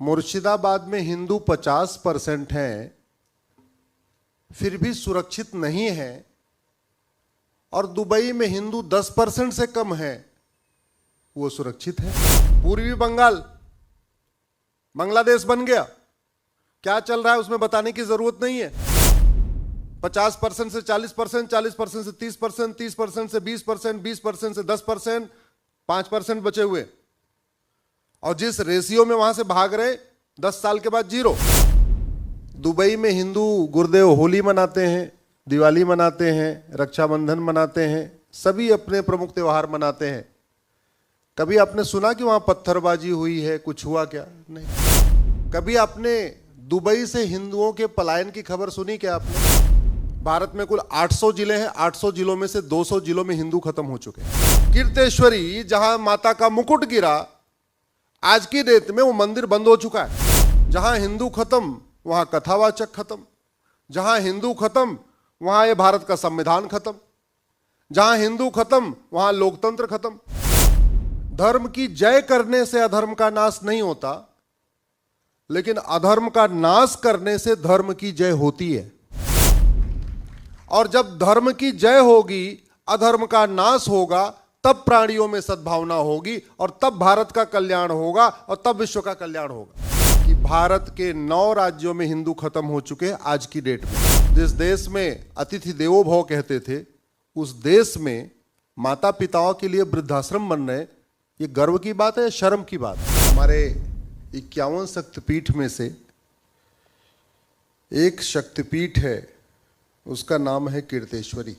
मुर्शिदाबाद में हिंदू 50% हैं, फिर भी सुरक्षित नहीं है, और दुबई में हिंदू 10% से कम है, वो सुरक्षित है। पूर्वी बंगाल बांग्लादेश बन गया, क्या चल रहा है उसमें बताने की जरूरत नहीं है। 50% से 40%, 40% से 30%, 30% से 20%, 20% से 10%, 5% बचे हुए, और जिस रेशियो में वहां से भाग रहे 10 साल के बाद जीरो। दुबई में हिंदू गुरुदेव होली मनाते हैं, दिवाली मनाते हैं, रक्षाबंधन मनाते हैं, सभी अपने प्रमुख त्योहार मनाते हैं। कभी आपने सुना कि वहां पत्थरबाजी हुई है, कुछ हुआ क्या? नहीं। कभी आपने दुबई से हिंदुओं के पलायन की खबर सुनी क्या आपने? भारत में कुल 800 जिले हैं, 800 जिलों में से 200 जिलों में हिंदू खत्म हो चुके हैं। कीर्तेश्वरी जहां माता का मुकुट गिरा, आज की डेट में वो मंदिर बंद हो चुका है। जहां हिंदू खत्म वहां कथावाचक खत्म, जहां हिंदू खत्म वहां ये भारत का संविधान खत्म, जहां हिंदू खत्म वहां लोकतंत्र खत्म। धर्म की जय करने से अधर्म का नाश नहीं होता, लेकिन अधर्म का नाश करने से धर्म की जय होती है। और जब धर्म की जय होगी, अधर्म का नाश होगा, तब प्राणियों में सद्भावना होगी, और तब भारत का कल्याण होगा, और तब विश्व का कल्याण होगा। कि भारत के 9 राज्यों में हिंदू खत्म हो चुके हैं आज की डेट में। जिस देश में अतिथि देवो भव कहते थे, उस देश में माता पिताओं के लिए वृद्धाश्रम बन रहे, ये गर्व की बात है या शर्म की बात है? हमारे 51 शक्तिपीठ में से एक शक्तिपीठ है, उसका नाम है कीर्तेश्वरी,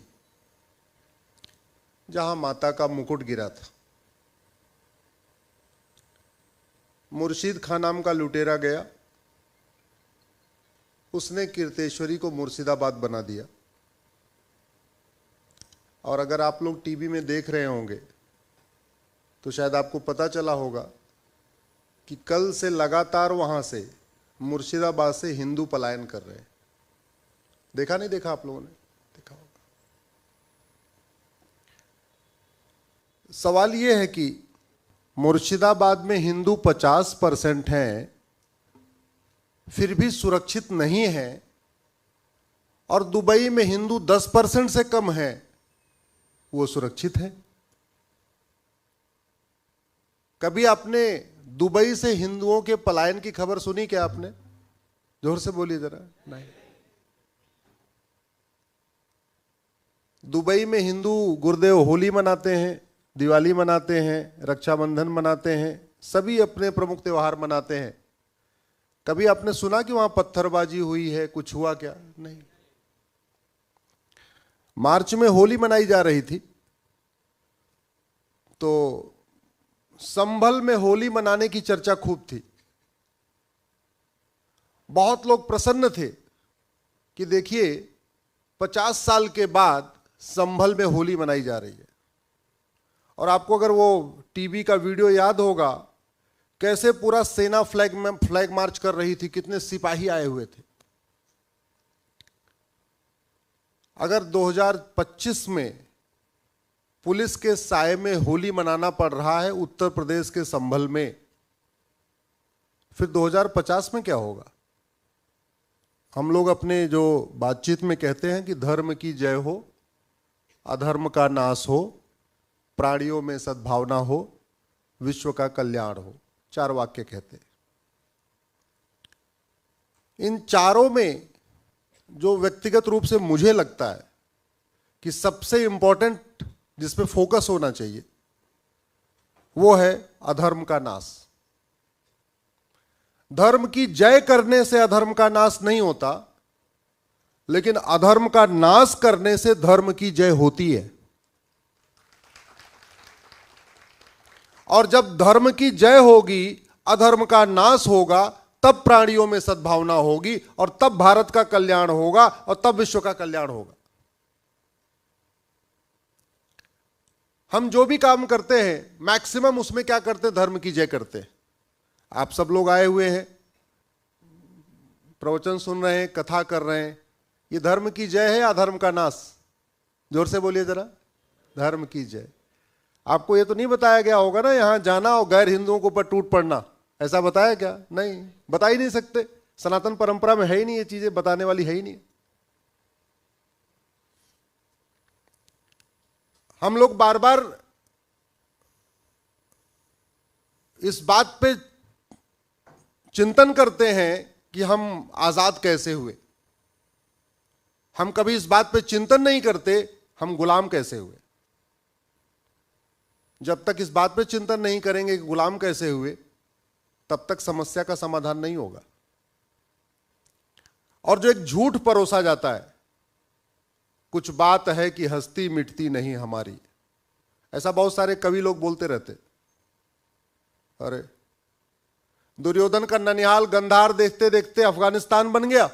जहां माता का मुकुट गिरा था। मुर्शिद खां नाम का लुटेरा गया, उसने कीर्तेश्वरी को मुर्शिदाबाद बना दिया। और अगर आप लोग टीवी में देख रहे होंगे तो शायद आपको पता चला होगा कि कल से लगातार वहां से मुर्शिदाबाद से हिंदू पलायन कर रहे हैं। देखा नहीं देखा? आप लोगों ने देखा होगा। सवाल यह है कि मुर्शिदाबाद में हिंदू 50% हैं, फिर भी सुरक्षित नहीं है, और दुबई में हिंदू 10% से कम है, वो सुरक्षित है। कभी आपने दुबई से हिंदुओं के पलायन की खबर सुनी क्या आपने? जोर से बोलिए जरा। नहीं। दुबई में हिंदू गुरुदेव होली मनाते हैं, दिवाली मनाते हैं, रक्षाबंधन मनाते हैं, सभी अपने प्रमुख त्योहार मनाते हैं। कभी आपने सुना कि वहां पत्थरबाजी हुई है, कुछ हुआ क्या? नहीं। मार्च में होली मनाई जा रही थी, तो संभल में होली मनाने की चर्चा खूब थी। बहुत लोग प्रसन्न थे कि देखिए 50 साल के बाद संभल में होली मनाई जा रही है। और आपको अगर वो टीवी का वीडियो याद होगा, कैसे पूरा सेना फ्लैग मार्च कर रही थी, कितने सिपाही आए हुए थे। अगर 2025 में पुलिस के साए में होली मनाना पड़ रहा है उत्तर प्रदेश के संभल में, फिर 2050 में क्या होगा? हम लोग अपने जो बातचीत में कहते हैं कि धर्म की जय हो, अधर्म का नाश हो, प्राणियों में सद्भावना हो, विश्व का कल्याण हो, 4 वाक्य कहते हैं। इन चारों में जो व्यक्तिगत रूप से मुझे लगता है कि सबसे इंपॉर्टेंट जिस पे फोकस होना चाहिए, वो है अधर्म का नाश। धर्म की जय करने से अधर्म का नाश नहीं होता, लेकिन अधर्म का नाश करने से धर्म की जय होती है। और जब धर्म की जय होगी, अधर्म का नाश होगा, तब प्राणियों में सद्भावना होगी, और तब भारत का कल्याण होगा, और तब विश्व का कल्याण होगा। हम जो भी काम करते हैं मैक्सिमम उसमें क्या करते हैं? धर्म की जय करते हैं। आप सब लोग आए हुए हैं, प्रवचन सुन रहे हैं, कथा कर रहे हैं, ये धर्म की जय है या अधर्म का नाश? जोर से बोलिए जरा। धर्म की जय। आपको ये तो नहीं बताया गया होगा ना यहां जाना और गैर हिंदुओं के ऊपर टूट पड़ना, ऐसा बताया क्या? नहीं, बता ही नहीं सकते। सनातन परंपरा में है ही नहीं, ये चीजें बताने वाली है ही नहीं। हम लोग बार बार इस बात पे चिंतन करते हैं कि हम आजाद कैसे हुए। हम कभी इस बात पे चिंतन नहीं करते हम गुलाम कैसे हुए। जब तक इस बात पे चिंतन नहीं करेंगे कि गुलाम कैसे हुए, तब तक समस्या का समाधान नहीं होगा। और जो एक झूठ परोसा जाता है, कुछ बात है कि हस्ती मिटती नहीं हमारी, ऐसा बहुत सारे कवि लोग बोलते रहते। अरे दुर्योधन का ननिहाल गंधार देखते देखते अफगानिस्तान बन गया।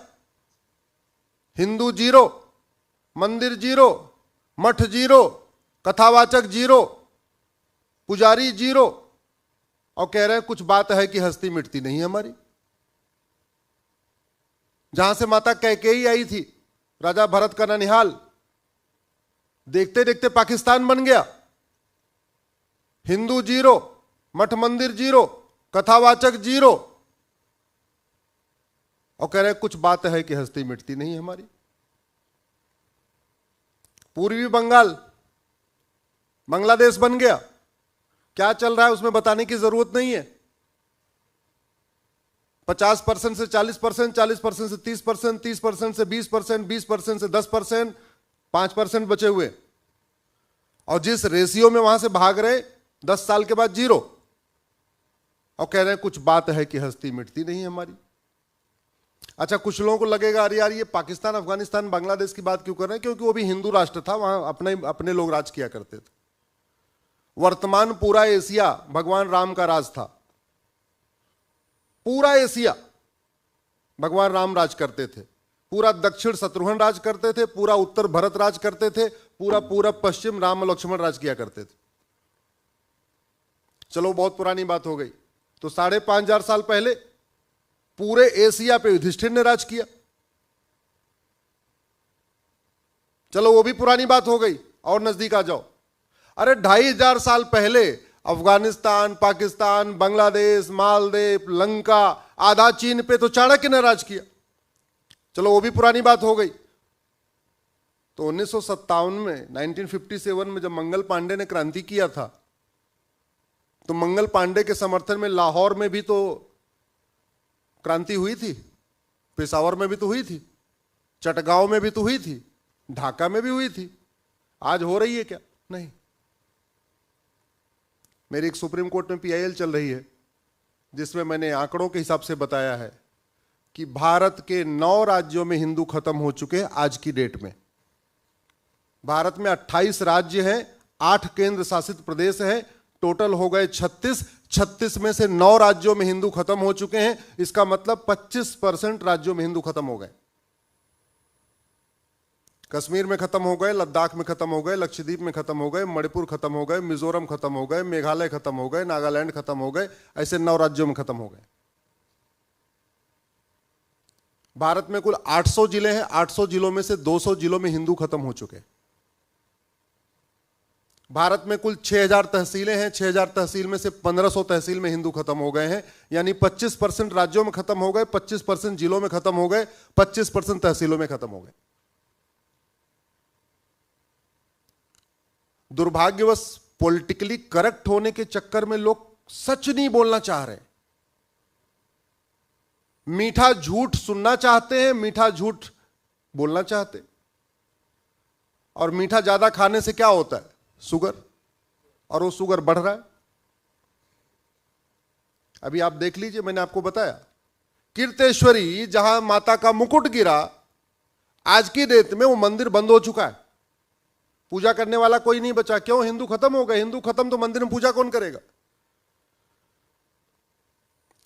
हिंदू जीरो, मंदिर जीरो, मठ जीरो, कथावाचक जीरो, पुजारी जीरो, और कह रहे हैं कुछ बात है कि हस्ती मिटती नहीं हमारी। जहां से माता कैकेयी आई थी, राजा भरत का ननिहाल, देखते देखते पाकिस्तान बन गया। हिंदू जीरो, मठ मंदिर जीरो, कथावाचक जीरो, और कह रहे हैं कुछ बात है कि हस्ती मिटती नहीं हमारी। पूर्वी बंगाल बांग्लादेश बन गया। क्या चल रहा है उसमें बताने की जरूरत नहीं है। 50% से 40%, 40% से 30%, 30% से 20%, 20% से 10%, 5% बचे हुए, और जिस रेशियो में वहां से भाग रहे 10 साल के बाद जीरो, और कह रहे हैं कुछ बात है कि हस्ती मिटती नहीं हमारी। अच्छा, कुछ लोगों को लगेगा अरे यार ये पाकिस्तान, अफगानिस्तान, बांग्लादेश की बात क्यों कर रहे हैं? क्योंकि वो भी हिंदू राष्ट्र था, वहां अपने लोग राज किया करते थे। वर्तमान पूरा एशिया भगवान राम का राज था। पूरा एशिया भगवान राम राज करते थे। पूरा दक्षिण शत्रुघ्न राज करते थे, पूरा उत्तर भरत राज करते थे, पूरा पूरब पश्चिम राम और लक्ष्मण राज किया करते थे। चलो बहुत पुरानी बात हो गई। तो 5,500 साल पहले पूरे एशिया पे युधिष्ठिर ने राज किया। चलो वो भी पुरानी बात हो गई। और नजदीक आ जाओ, अरे 2,500 साल पहले अफगानिस्तान, पाकिस्तान, बांग्लादेश, मालदीव, लंका, आधा चीन पे तो चाणक्य ने राज किया। चलो वो भी पुरानी बात हो गई। तो 1957 में, 1957 में जब मंगल पांडे ने क्रांति किया था, तो मंगल पांडे के समर्थन में लाहौर में भी तो क्रांति हुई थी, पेशावर में भी तो हुई थी, चटगांव में भी तो हुई थी, ढाका में भी हुई थी। आज हो रही है क्या? नहीं। मेरी एक सुप्रीम कोर्ट में PIL चल रही है, जिसमें मैंने आंकड़ों के हिसाब से बताया है कि भारत के 9 राज्यों में हिंदू खत्म हो चुके हैं आज की डेट में। भारत में 28 राज्य हैं, 8 केंद्र शासित प्रदेश हैं, टोटल हो गए 36। 36 में से 9 राज्यों में हिंदू खत्म हो चुके हैं। इसका मतलब 25% राज्यों में हिंदू खत्म हो गए। कश्मीर में खत्म हो गए, लद्दाख में खत्म हो गए, लक्षद्वीप में खत्म हो गए, मणिपुर खत्म हो गए, मिजोरम खत्म हो गए, मेघालय खत्म हो गए, नागालैंड खत्म हो गए, ऐसे 9 राज्यों में खत्म हो गए। भारत में कुल 800 जिले हैं। 800 जिलों में से 200 जिलों में हिंदू खत्म हो चुके हैं। भारत में कुल 6,000 तहसीलें हैं। 6,000 तहसील में से 1,500 तहसील में हिंदू खत्म हो गए हैं। यानी 25% राज्यों में खत्म हो गए, 25% जिलों में खत्म हो गए, 25% तहसीलों में खत्म हो गए। दुर्भाग्यवश पॉलिटिकली करेक्ट होने के चक्कर में लोग सच नहीं बोलना चाह रहे, मीठा झूठ सुनना चाहते हैं, मीठा झूठ बोलना चाहते। और मीठा ज्यादा खाने से क्या होता है? शुगर, और वो शुगर बढ़ रहा है। अभी आप देख लीजिए, मैंने आपको बताया कीर्तेश्वरी जहां माता का मुकुट गिरा, आज की डेट में वो मंदिर बंद हो चुका है। पूजा करने वाला कोई नहीं बचा। क्यों? हिंदू खत्म हो गए। हिंदू खत्म तो मंदिर में पूजा कौन करेगा?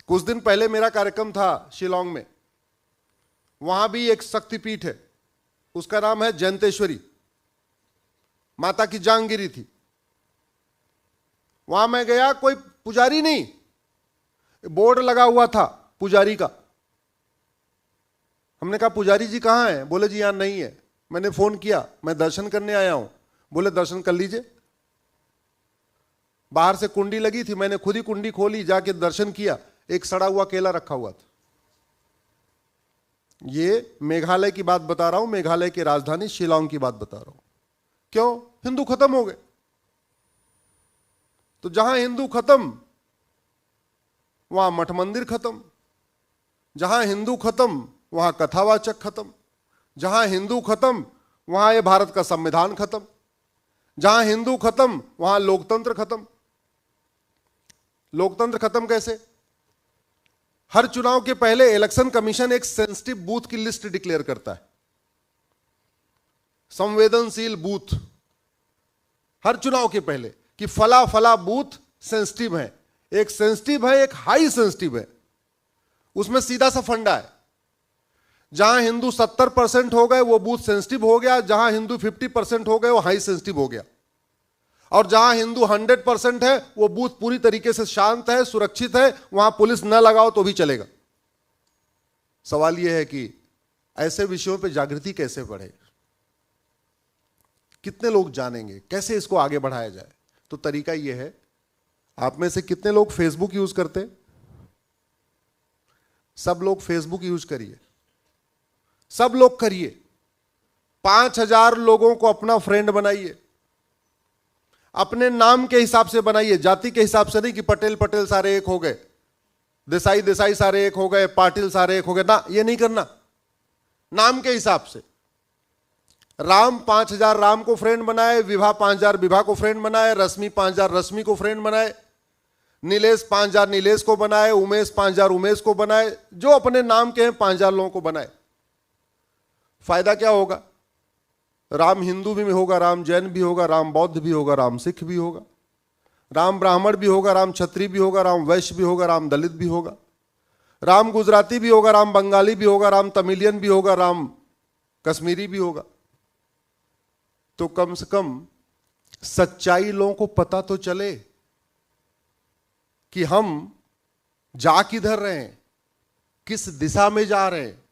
कुछ दिन पहले मेरा कार्यक्रम था शिलांग में। वहां भी एक शक्तिपीठ है, उसका नाम है जयंतेश्वरी। माता की जांग गिरी थी। वहां मैं गया, कोई पुजारी नहीं, बोर्ड लगा हुआ था पुजारी का। हमने कहा पुजारी जी कहां हैं? बोले जी यहां नहीं है। मैंने फोन किया, मैं दर्शन करने आया हूं। बोले दर्शन कर लीजिए। बाहर से कुंडी लगी थी, मैंने खुद ही कुंडी खोली, जाके दर्शन किया। एक सड़ा हुआ केला रखा हुआ था। ये मेघालय की बात बता रहा हूं, मेघालय की राजधानी शिलांग की बात बता रहा हूं। क्यों? हिंदू खत्म हो गए। तो जहां हिंदू खत्म वहां मठ मंदिर खत्म, जहां हिंदू खत्म वहां कथावाचक खत्म, जहां हिंदू खत्म वहां ये भारत का संविधान खत्म, जहां हिंदू खत्म वहां लोकतंत्र खत्म। लोकतंत्र खत्म कैसे? हर चुनाव के पहले इलेक्शन कमीशन एक सेंसिटिव बूथ की लिस्ट डिक्लेयर करता है, संवेदनशील बूथ, हर चुनाव के पहले, कि फला फला बूथ सेंसिटिव है। एक सेंसिटिव है, एक हाई सेंसिटिव है। उसमें सीधा सा फंडा है, जहां हिंदू 70% हो गए वो बूथ सेंसिटिव हो गया, जहां हिंदू 50% हो गए वो हाई सेंसिटिव हो गया, और जहां हिंदू 100% है वो बूथ पूरी तरीके से शांत है, सुरक्षित है, वहां पुलिस न लगाओ तो भी चलेगा। सवाल यह है कि ऐसे विषयों पे जागृति कैसे बढ़े, कितने लोग जानेंगे, कैसे इसको आगे बढ़ाया जाए? तो तरीका यह है, आप में से कितने लोग फेसबुक यूज करते हैं? सब लोग फेसबुक यूज करिए, सब लोग करिए। 5000 लोगों को अपना फ्रेंड बनाइए, अपने नाम के हिसाब से बनाइए, जाति के हिसाब से नहीं कि पटेल पटेल सारे एक हो गए, देसाई देसाई सारे एक हो गए, पाटिल सारे एक हो गए, ना, ये नहीं करना। नाम के हिसाब से राम 5000 राम को फ्रेंड बनाए, विभा 5000 विभा को फ्रेंड बनाए, रश्मि 5000 रश्मि को फ्रेंड बनाए, नीलेश 5000 नीलेश को बनाए, उमेश 5000 उमेश को बनाए, जो अपने नाम के हैं 5000 लोगों को बनाए। फायदा क्या होगा? राम हिंदू भी होगा, राम जैन भी होगा, राम बौद्ध भी होगा, राम सिख भी होगा, राम ब्राह्मण भी होगा, राम क्षत्रिय भी होगा, राम वैश्य भी होगा, राम दलित भी होगा, राम गुजराती भी होगा, राम बंगाली भी होगा, राम तमिलियन भी होगा, राम कश्मीरी भी होगा। तो कम से कम सच्चाई लोगों को पता तो चले कि हम जा किधर रहे हैं, किस दिशा में जा रहे हैं।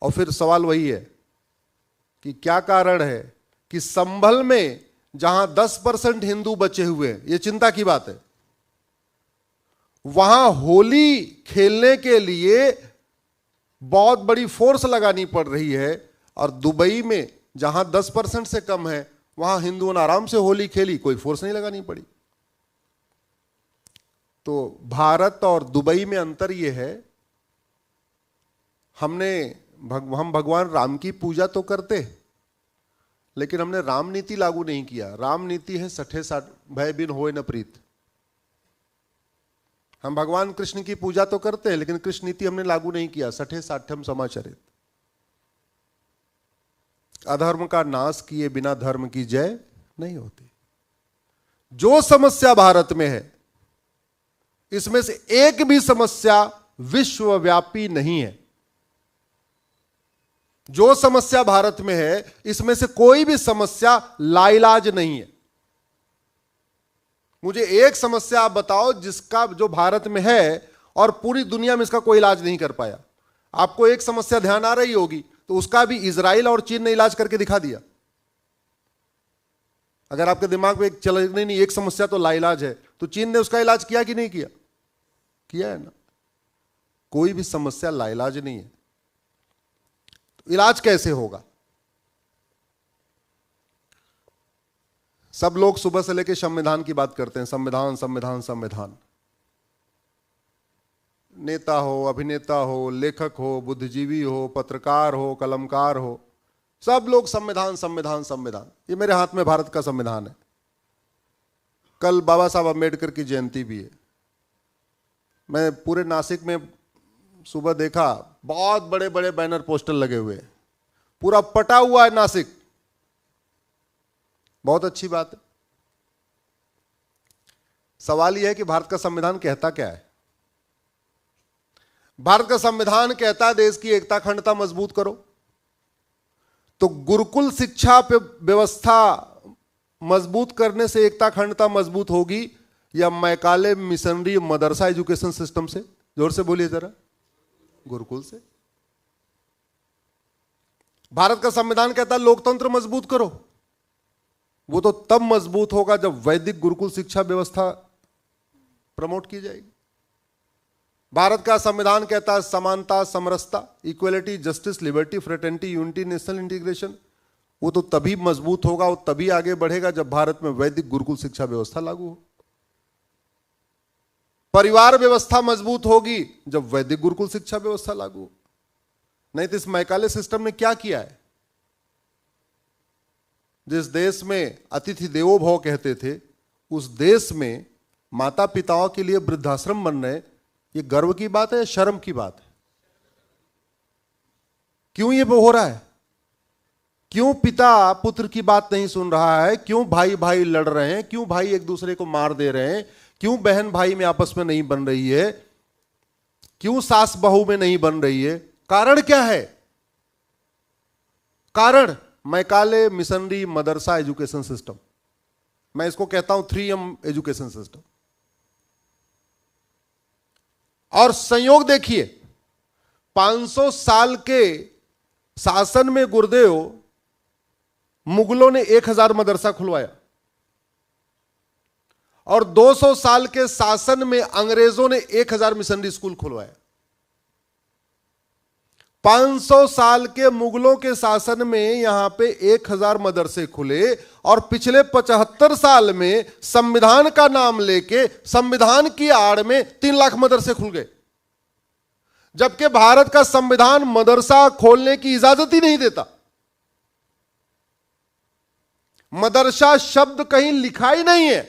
और फिर सवाल वही है कि क्या कारण है कि संभल में जहां 10% हिंदू बचे हुए हैं, ये चिंता की बात है, वहां होली खेलने के लिए बहुत बड़ी फोर्स लगानी पड़ रही है, और दुबई में जहां 10% से कम है वहां हिंदुओं ने आराम से होली खेली, कोई फोर्स नहीं लगानी पड़ी। तो भारत और दुबई में अंतर यह है, हम भगवान राम की पूजा तो करते, लेकिन हमने राम नीति लागू नहीं किया। राम नीति है सठे साठ भय बिन होए न प्रीत। हम भगवान कृष्ण की पूजा तो करते हैं, लेकिन कृष्ण नीति हमने लागू नहीं किया, सठे साठ्यम समाचरित। अधर्म का नाश किए बिना धर्म की जय नहीं होती। जो समस्या भारत में है, इसमें से एक भी समस्या विश्वव्यापी नहीं है। जो समस्या भारत में है, इसमें से कोई भी समस्या लाइलाज नहीं है। मुझे एक समस्या आप बताओ जिसका, जो भारत में है और पूरी दुनिया में इसका कोई इलाज नहीं कर पाया। आपको एक समस्या ध्यान आ रही होगी, तो उसका भी इजराइल और चीन ने इलाज करके दिखा दिया। अगर आपके दिमाग में चल नहीं, एक समस्या तो लाइलाज है, तो चीन ने उसका इलाज किया कि नहीं किया? किया है ना। कोई भी समस्या लाइलाज नहीं है। तो इलाज कैसे होगा? सब लोग सुबह से लेकर संविधान की बात करते हैं, संविधान संविधान संविधान। नेता हो, अभिनेता हो, लेखक हो, बुद्धिजीवी हो, पत्रकार हो, कलमकार हो, सब लोग संविधान संविधान संविधान। ये मेरे हाथ में भारत का संविधान है। कल बाबा साहब अम्बेडकर की जयंती भी है। मैं पूरे नासिक में सुबह देखा, बहुत बड़े बड़े बैनर पोस्टर लगे हुए हैं, पूरा पटा हुआ है नासिक। बहुत अच्छी बात है। सवाल यह है कि भारत का संविधान कहता क्या है? भारत का संविधान कहता है देश की एकता अखंडता मजबूत करो। तो गुरुकुल शिक्षा पे व्यवस्था मजबूत करने से एकता अखंडता मजबूत होगी, या मैकाले मिशनरी मदरसा एजुकेशन सिस्टम से? जोर से बोलिए जरा। गुरुकुल से। भारत का संविधान कहता है लोकतंत्र मजबूत करो। वो तो तब मजबूत होगा जब वैदिक गुरुकुल शिक्षा व्यवस्था प्रमोट की जाएगी। भारत का संविधान कहता है समानता, समरसता, equality, justice, liberty, fraternity, unity, national integration. वो तो तभी मजबूत होगा, वो तभी आगे बढ़ेगा जब भारत में वैदिक गुरुकुल शिक्षा व्यवस्था लागू हो। परिवार व्यवस्था मजबूत होगी जब वैदिक गुरुकुल शिक्षा व्यवस्था लागू हो। नहीं तो इस मैकाले सिस्टम ने क्या किया है? जिस देश में अतिथि देवो भव कहते थे, उस देश में माता पिताओं के लिए वृद्धाश्रम बन रहे। ये गर्व की बात है या शर्म की बात है? क्यों ये हो रहा है? क्यों पिता पुत्र की बात नहीं सुन रहा है? क्यों भाई भाई लड़ रहे हैं? क्यों भाई एक दूसरे को मार दे रहे हैं? क्यों बहन भाई में आपस में नहीं बन रही है? क्यों सास बहू में नहीं बन रही है? कारण क्या है? कारण मैकाले मिशनरी मदरसा एजुकेशन सिस्टम। मैं इसको कहता हूं 3M एजुकेशन सिस्टम। और संयोग देखिए, 500 साल के शासन में गुरुदेव मुगलों ने 1000 मदरसा खुलवाया और 200 साल के शासन में अंग्रेजों ने 1000 मिशनरी स्कूल खुलवाया। 500 साल के मुगलों के शासन में यहां पे 1000 मदरसे खुले और पिछले 75 साल में संविधान का नाम लेके संविधान की आड़ में 3 लाख मदरसे खुल गए, जबकि भारत का संविधान मदरसा खोलने की इजाजत ही नहीं देता। मदरसा शब्द कहीं लिखा ही नहीं है।